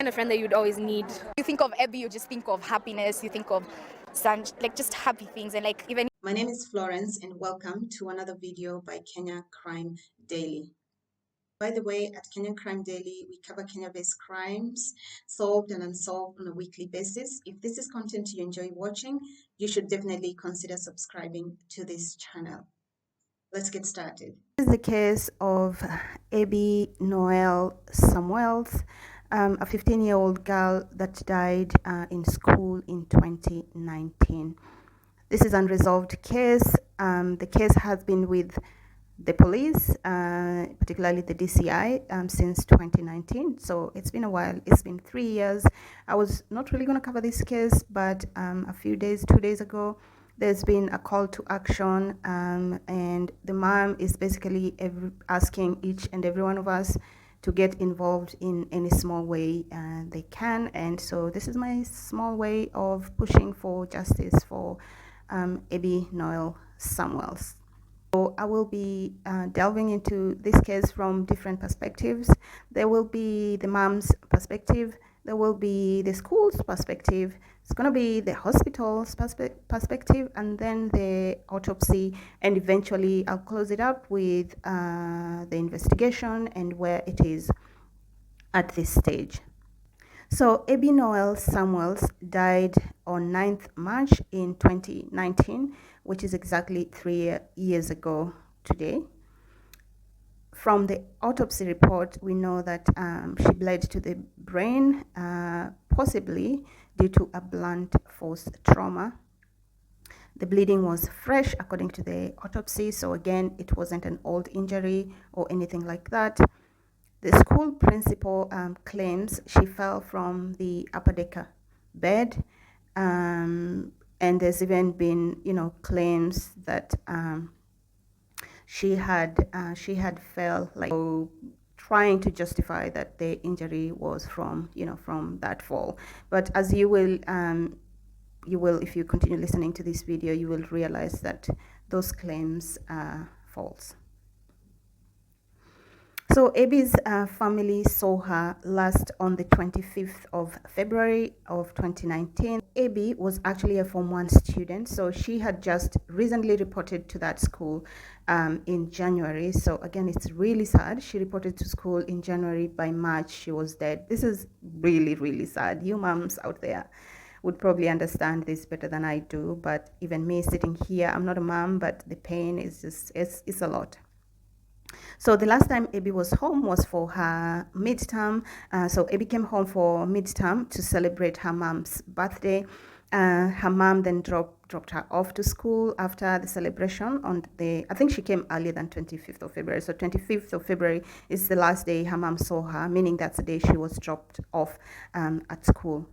Kind of friend that you'd always need. You think of Ebbie, you just think of happiness, you think of like just happy things, and like even. My name is Florence and welcome to another video by Kenya Crime Daily. By the way, at Kenyan Crime Daily, we cover Kenya-based crimes, solved and unsolved on a weekly basis. If this is content you enjoy watching, you should definitely consider subscribing to this channel. Let's get started. This is the case of Ebbie Noelle Samuels, a 15-year-old girl that died in school in 2019. This is an unresolved case. The case has been with the police, particularly the DCI, since 2019. So it's been a while. It's been 3 years. I was not really going to cover this case, but a few days, 2 days ago, there's been a call to action, and the mom is basically asking each and every one of us to get involved in any small way they can. And so this is my small way of pushing for justice for Ebbie Noelle Samuels. So I will be delving into this case from different perspectives. There will be the mom's perspective, there will be the school's perspective, it's going to be the hospital's perspective, and then the autopsy, and eventually I'll close it up with the investigation and where it is at this stage. So Ebbie Noelle Samuels died on 9th March in 2019, which is exactly 3 years ago today. From the autopsy report, we know that she bled to the brain, possibly due to a blunt force trauma. The bleeding was fresh according to the autopsy, so again, it wasn't an old injury or anything like that. The school principal claims she fell from the upper decker bed, and there's even been, claims that she had fell, like, trying to justify that the injury was from that fall. But as you will, if you continue listening to this video, you will realize that those claims are false. So Ebbie's family saw her last on the 25th of February of 2019. Ebbie was actually a Form 1 student, so she had just recently reported to that school in January. So again, it's really sad. She reported to school in January. By March, she was dead. This is really, really sad. You moms out there would probably understand this better than I do, but even me sitting here, I'm not a mom, but the pain is just, it's a lot. So the last time Ebbie was home was for her midterm. So Ebbie came home for midterm to celebrate her mom's birthday. Her mom then dropped her off to school after the celebration on I think she came earlier than 25th of February. So 25th of February is the last day her mom saw her, meaning that's the day she was dropped off at school.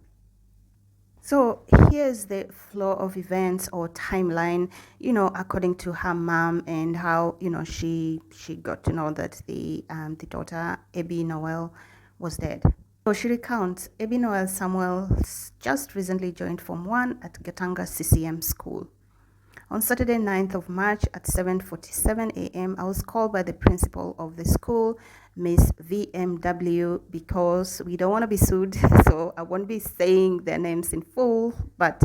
So here's the flow of events or timeline, according to her mom, and how, she got to know that the daughter, Ebbie Noelle, was dead. So she recounts, Ebbie Noelle Samuels just recently joined Form 1 at ebbiegatangaccm school. On Saturday, 9th of March at 7:47 a.m., I was called by the principal of the school, Miss VMW, because we don't want to be sued, so I won't be saying their names in full, but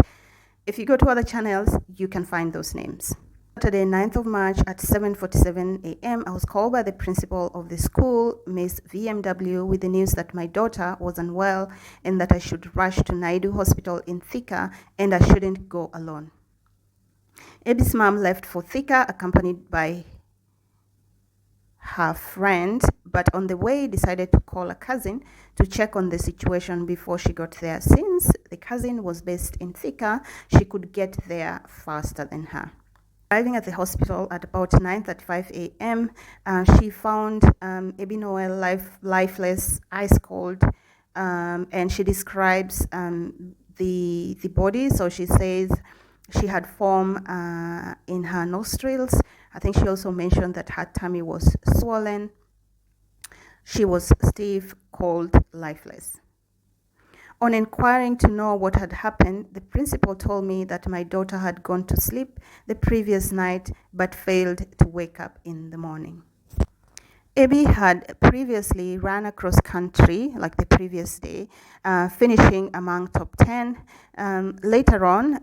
if you go to other channels, you can find those names. Saturday, 9th of March at 7:47 a.m., I was called by the principal of the school, Miss VMW, with the news that my daughter was unwell and that I should rush to Nairobi Hospital in Thika and I shouldn't go alone. Ebbie's mom left for Thika accompanied by her friend, but on the way decided to call a cousin to check on the situation before she got there. Since the cousin was based in Thika, she could get there faster than her. Arriving at the hospital at about 9:35 a.m., she found Ebbie Noelle lifeless, ice cold, and she describes the body. So she says she had foam in her nostrils. I think she also mentioned that her tummy was swollen. She was stiff, cold, lifeless. On inquiring to know what had happened, the principal told me that my daughter had gone to sleep the previous night but failed to wake up in the morning. Ebbie had previously ran across country like the previous day, finishing among top 10. Later on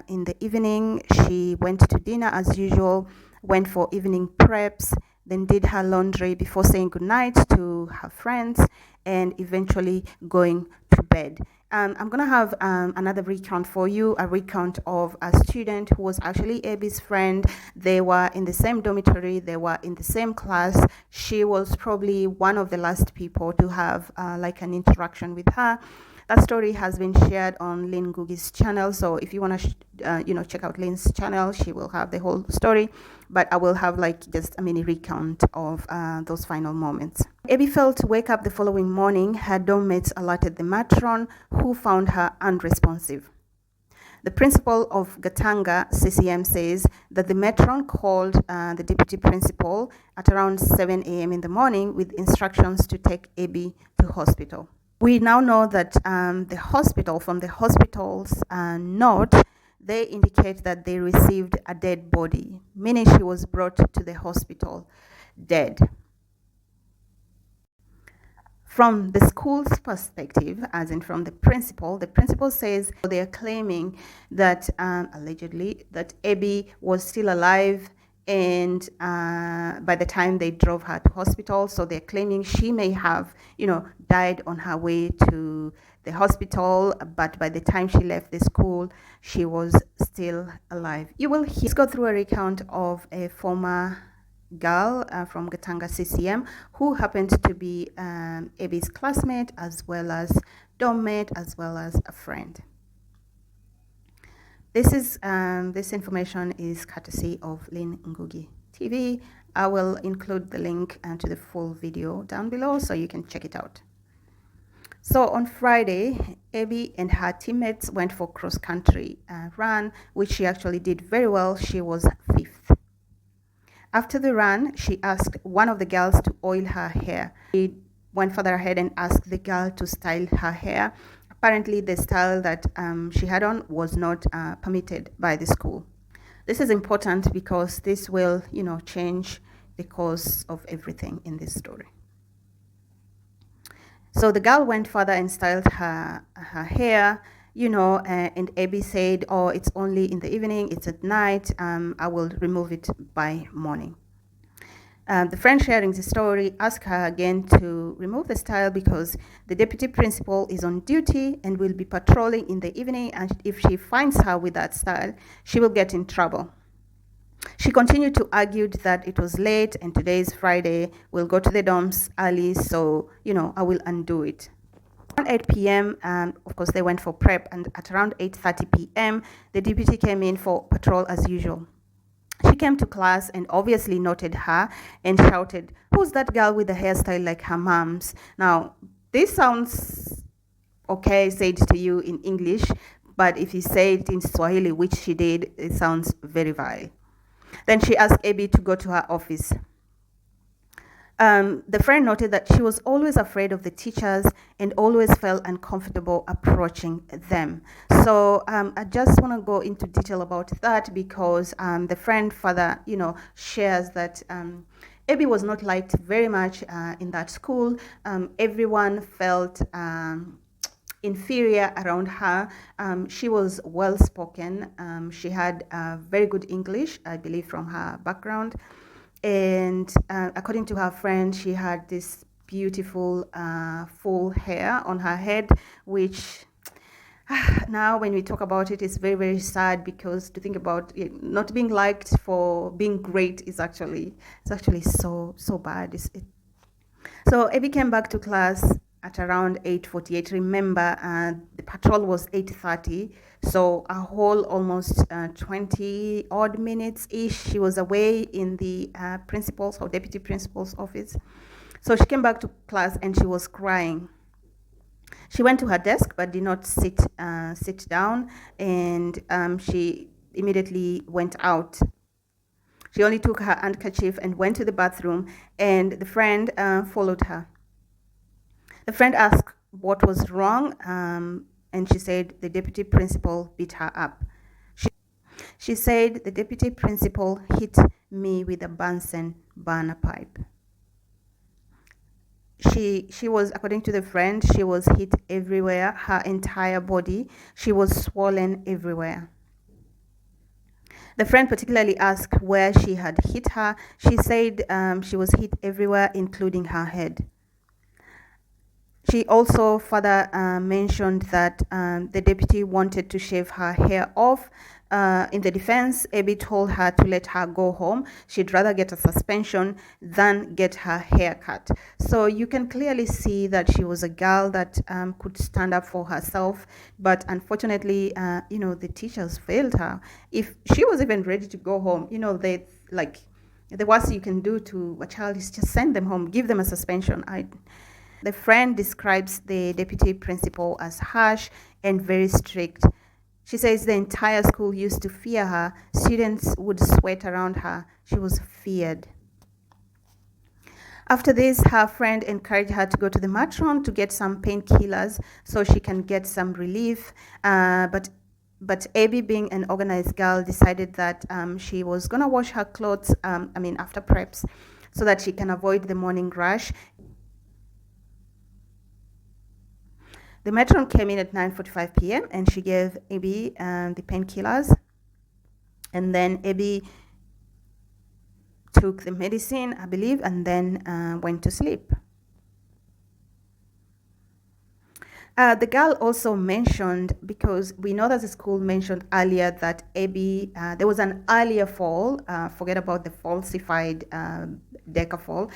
in the evening, she went to dinner as usual, went for evening preps, then did her laundry before saying goodnight to her friends and eventually going to bed. I'm going to have another recount for you, a recount of a student who was actually Ebbie's friend. They were in the same dormitory, they were in the same class. She was probably one of the last people to have like an interaction with her. That story has been shared on Lynn Ngugi's channel, so if you want to check out Lynn's channel, she will have the whole story, but I will have like just a mini recount of those final moments. Ebbie failed to wake up the following morning. Her dorm mates alerted the matron, who found her unresponsive. The principal of Gatanga CCM says that the matron called the deputy principal at around 7 a.m. in the morning with instructions to take Ebbie to hospital. We now know that from the hospital's note, they indicate that they received a dead body, meaning she was brought to the hospital dead. From the school's perspective, as in from the principal says they are claiming that allegedly that Ebbie was still alive, and by the time they drove her to hospital, so they're claiming she may have died on her way to the hospital, but by the time she left the school she was still alive. You will hear, let's go through a recount of a former girl from Gatanga CCM who happened to be Ebbie's classmate as well as dorm mate as well as a friend. This information is courtesy of Lynn Ngugi TV. I will include the link to the full video down below so you can check it out. So on Friday, Ebbie and her teammates went for cross-country run, which she actually did very well. She was 5th. After the run, she asked one of the girls to oil her hair. She went further ahead and asked the girl to style her hair. Apparently, the style that she had on was not permitted by the school. This is important because this will, change the course of everything in this story. So the girl went further and styled her hair, and Ebbie said, oh, it's only in the evening, it's at night, I will remove it by morning. The friend sharing the story asked her again to remove the style because the deputy principal is on duty and will be patrolling in the evening, and if she finds her with that style, she will get in trouble. She continued to argue that it was late and today is Friday, we'll go to the dorms early, so, I will undo it. Around 8 p.m., of course, they went for prep, and at around 8:30 p.m., the deputy came in for patrol as usual. She came to class and obviously noted her and shouted, "Who's that girl with the hairstyle like her mom's?" Now, this sounds okay said to you in English, but if you say it in Swahili, which she did, it sounds very vile. Then she asked Ebbie to go to her office. The friend noted that she was always afraid of the teachers and always felt uncomfortable approaching them. So I just want to go into detail about that because the friend further, shares that Ebbie was not liked very much in that school. Everyone felt inferior around her. She was well spoken. She had very good English, I believe, from her background. And according to her friend, she had this beautiful full hair on her head, which now when we talk about it, it's very, very sad because to think about it, not being liked for being great is actually so bad. So Ebbie came back to class at around 8:48. Remember, the patrol was 8:30, so a whole almost 20 odd minutes ish she was away in the principal's or deputy principal's office. So she came back to class and she was crying. She went to her desk but did not sit down, and she immediately went out. She only took her handkerchief and went to the bathroom, and the friend followed her. The friend asked what was wrong, and she said the deputy principal beat her up. She said the deputy principal hit me with a Bunsen burner pipe. She was, according to the friend, she was hit everywhere, her entire body. She was swollen everywhere. The friend particularly asked where she had hit her. She said she was hit everywhere, including her head. She also further mentioned that the deputy wanted to shave her hair off. In the defense, Ebbie told her to let her go home. She'd rather get a suspension than get her hair cut. So you can clearly see that she was a girl that could stand up for herself. But unfortunately, the teachers failed her. If she was even ready to go home, the worst you can do to a child is just send them home, give them a suspension. The friend describes the deputy principal as harsh and very strict. She says the entire school used to fear her. Students would sweat around her. She was feared. After this, her friend encouraged her to go to the matron to get some painkillers so she can get some relief. But Abby, being an organized girl, decided that she was going to wash her clothes, after preps, so that she can avoid the morning rush. The matron came in at 9:45 p.m. and she gave Abby the painkillers. And then Abby took the medicine, I believe, and then went to sleep. The girl also mentioned, because we know that the school mentioned earlier that Abby, there was an earlier fall, forget about the falsified Deca fall.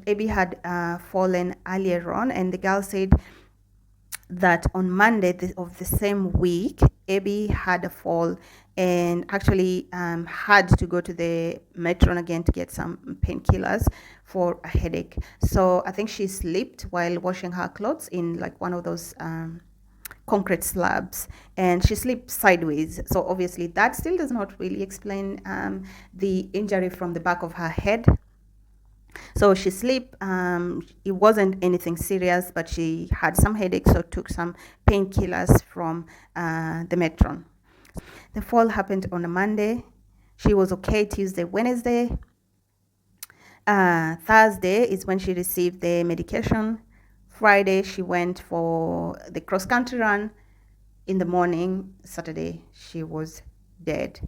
Abby had fallen earlier on, and the girl said that on Monday of the same week, Abby had a fall and actually had to go to the matron again to get some painkillers for a headache. So I think she slipped while washing her clothes in like one of those concrete slabs, and she slipped sideways. So obviously that still does not really explain the injury from the back of her head. So she slipped. It wasn't anything serious, but she had some headache, so took some painkillers from the matron. The fall happened on a Monday. She was okay Tuesday, Wednesday. Thursday is when she received the medication. Friday, she went for the cross-country run. In the morning, Saturday, she was dead.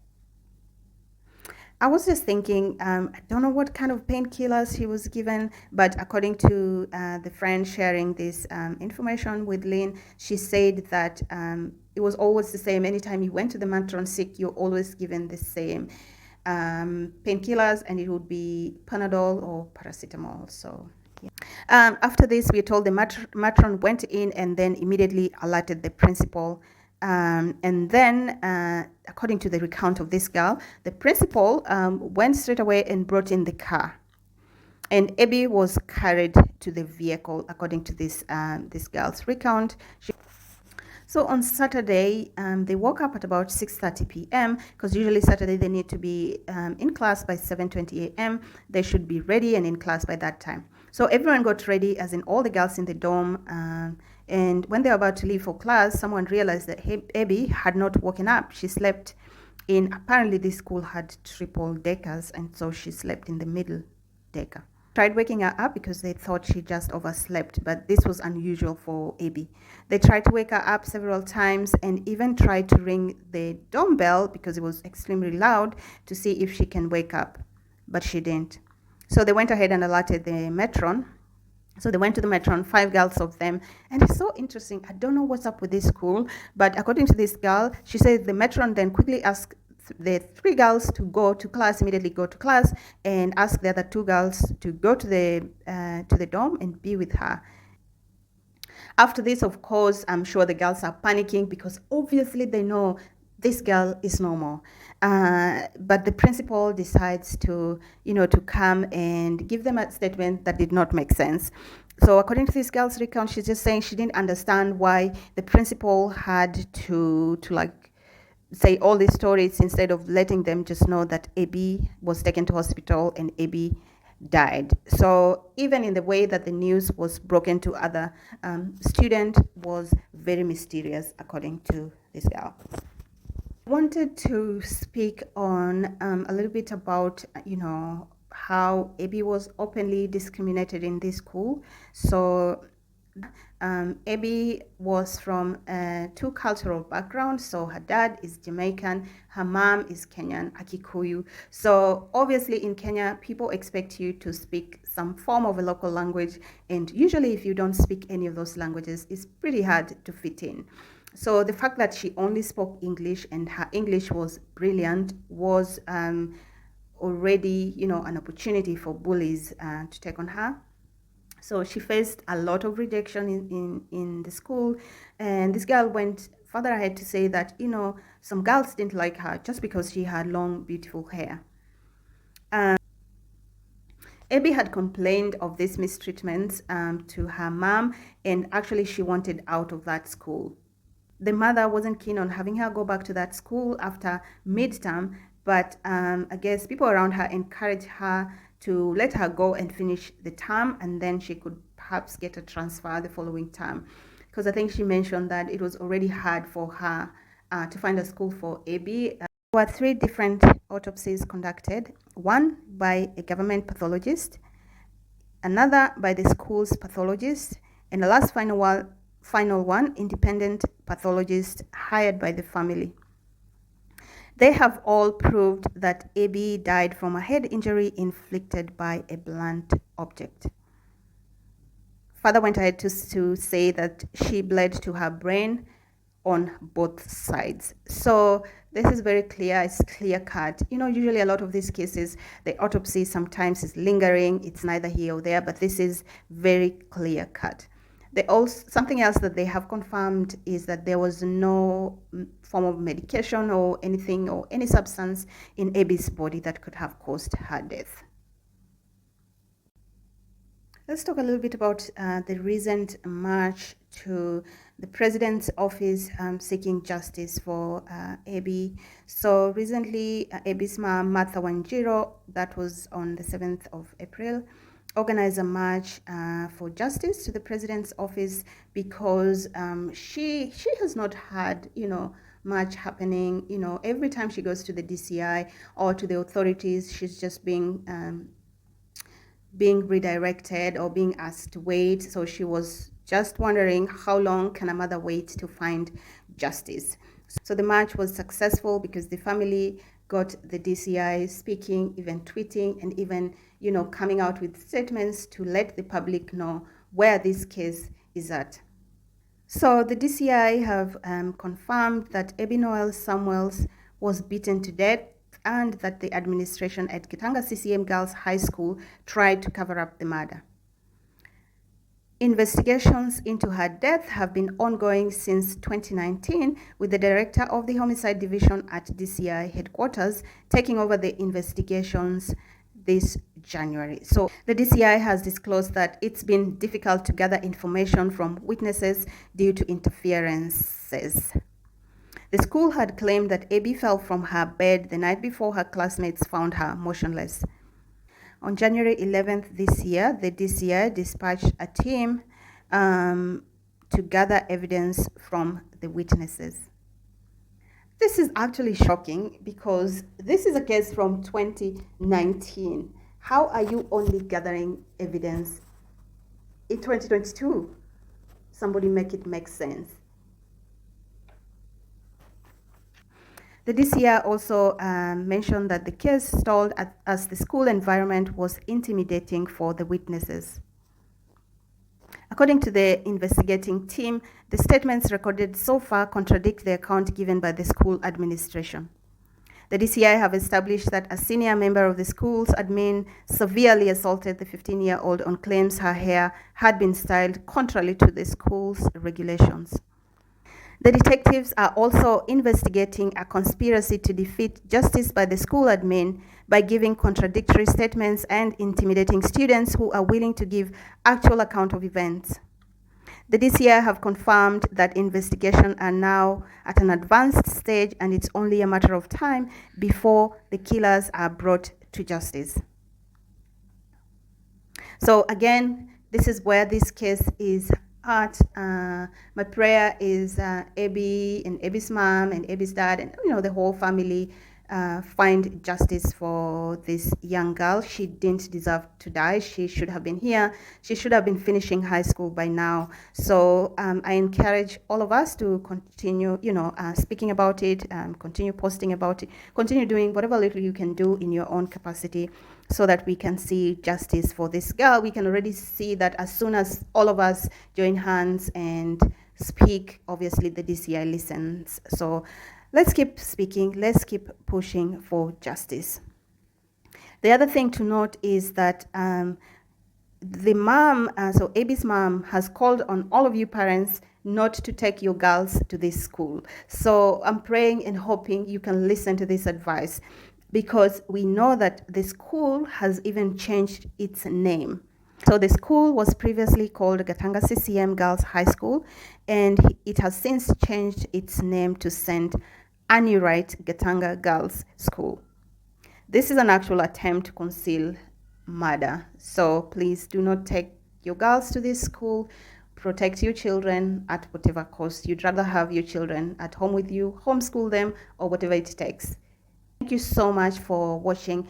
I was just thinking, I don't know what kind of painkillers he was given, but according to the friend sharing this information with Lynn, she said that it was always the same. Anytime you went to the matron sick, you're always given the same painkillers, and it would be Panadol or paracetamol. So yeah. After this, we are told the matron went in and then immediately alerted the principal. And then, according to the recount of this girl, the principal went straight away and brought in the car. And Abby was carried to the vehicle, according to this girl's recount. So on Saturday, they woke up at about 6:30 p.m. because usually Saturday they need to be in class by 7:20 a.m. They should be ready and in class by that time. So everyone got ready, as in all the girls in the dorm. And when they were about to leave for class, someone realized that Abby had not woken up. She slept in, apparently this school had triple deckers, and so she slept in the middle decker. Tried waking her up because they thought she just overslept, but this was unusual for Abby. They tried to wake her up several times and even tried to ring the dorm bell because it was extremely loud to see if she can wake up, but she didn't. So they went ahead and alerted the matron. So they went to the matron, 5 girls of them, and it's so interesting. I don't know what's up with this school, but according to this girl, she said the matron then quickly asked the 3 girls to go to class, immediately go to class, and ask the other 2 girls to go to the dorm and be with her. After this, of course, I'm sure the girls are panicking because obviously they know this girl is normal. But the principal decides to come and give them a statement that did not make sense. So according to this girl's recount, she's just saying she didn't understand why the principal had to say all these stories instead of letting them just know that Abby was taken to hospital and Abby died. So even in the way that the news was broken to other students was very mysterious, according to this girl. I wanted to speak on a little bit about, how Ebbie was openly discriminated in this school. So Ebbie was from two cultural backgrounds. So her dad is Jamaican, her mom is Kenyan, a Kikuyu. So obviously in Kenya, people expect you to speak some form of a local language. And usually if you don't speak any of those languages, it's pretty hard to fit in. So the fact that she only spoke English and her English was brilliant was already, an opportunity for bullies to take on her. So she faced a lot of rejection in the school. And this girl went further ahead to say that, some girls didn't like her just because she had long, beautiful hair. Ebbie had complained of these mistreatments to her mom, and actually she wanted out of that school. The mother wasn't keen on having her go back to that school after midterm, but I guess people around her encouraged her to let her go and finish the term, and then she could perhaps get a transfer the following term. Because I think she mentioned that it was already hard for her to find a school for Ebbie. There were 3 different autopsies conducted, one by a government pathologist, another by the school's pathologist, and the last final one, independent pathologist hired by the family. They have all proved that Ebbie died from a head injury inflicted by a blunt object. Father went ahead to say that she bled to her brain on both sides. So this is very clear, it's clear cut. Usually a lot of these cases, the autopsy sometimes is lingering, it's neither here or there, but this is very clear cut. Something else that they have confirmed is that there was no form of medication or anything or any substance in Ebbie's body that could have caused her death. Let's talk a little bit about the recent march to the president's office seeking justice for Ebbie. So recently, Ebbie's mom, Martha Wanjiro, that was on the 7th of April, organize a march for justice to the president's office because she has not had, much happening. Every time she goes to the DCI or to the authorities, she's just being redirected or being asked to wait. So she was just wondering how long can a mother wait to find justice. So the march was successful because the family got the DCI speaking, even tweeting, and even, coming out with statements to let the public know where this case is at. So the DCI have confirmed that Ebbie Noelle Samuels was beaten to death and that the administration at Ebbiegatangaccm Girls High School tried to cover up the murder. Investigations into her death have been ongoing since 2019, with the director of the Homicide Division at DCI headquarters taking over the investigations this January. So the DCI has disclosed that it's been difficult to gather information from witnesses due to interferences. The school had claimed that Ebbie fell from her bed the night before her classmates found her motionless. On January 11th this year, the DCI dispatched a team to gather evidence from the witnesses. This is actually shocking because this is a case from 2019. How are you only gathering evidence in 2022? Somebody make it make sense. The DCI also mentioned that the case stalled as the school environment was intimidating for the witnesses. According to the investigating team, the statements recorded so far contradict the account given by the school administration. The DCI have established that a senior member of the school's admin severely assaulted the 15-year-old on claims her hair had been styled contrary to the school's regulations. The detectives are also investigating a conspiracy to defeat justice by the school admin by giving contradictory statements and intimidating students who are willing to give actual account of events. The DCI have confirmed that investigations are now at an advanced stage and it's only a matter of time before the killers are brought to justice. So again, this is where this case is at. My prayer is Ebbie and Ebbie's mom and Ebbie's dad and the whole family find justice for this young girl. She didn't deserve to die. She should have been here. She should have been finishing high school by now. So I encourage all of us to continue, speaking about it, continue posting about it, continue doing whatever little you can do in your own capacity so that we can see justice for this girl. We can already see that as soon as all of us join hands and speak, obviously the DCI listens. So let's keep speaking, let's keep pushing for justice. The other thing to note is that the mom, so Ebbie's mom, has called on all of you parents not to take your girls to this school. So I'm praying and hoping you can listen to this advice, because we know that the school has even changed its name. So the school was previously called Gatanga Girls High School, and it has since changed its name to St. Annie Wright Gatanga Girls School. This is an actual attempt to conceal murder. So please do not take your girls to this school. Protect your children at whatever cost. You'd rather have your children at home with you, homeschool them, or whatever it takes. Thank you so much for watching.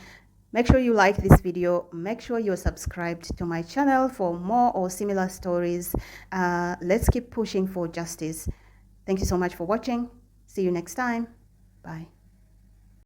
Make sure you like this video. Make sure you're subscribed to my channel for more or similar stories. Let's keep pushing for justice. Thank you so much for watching. See you next time. Bye.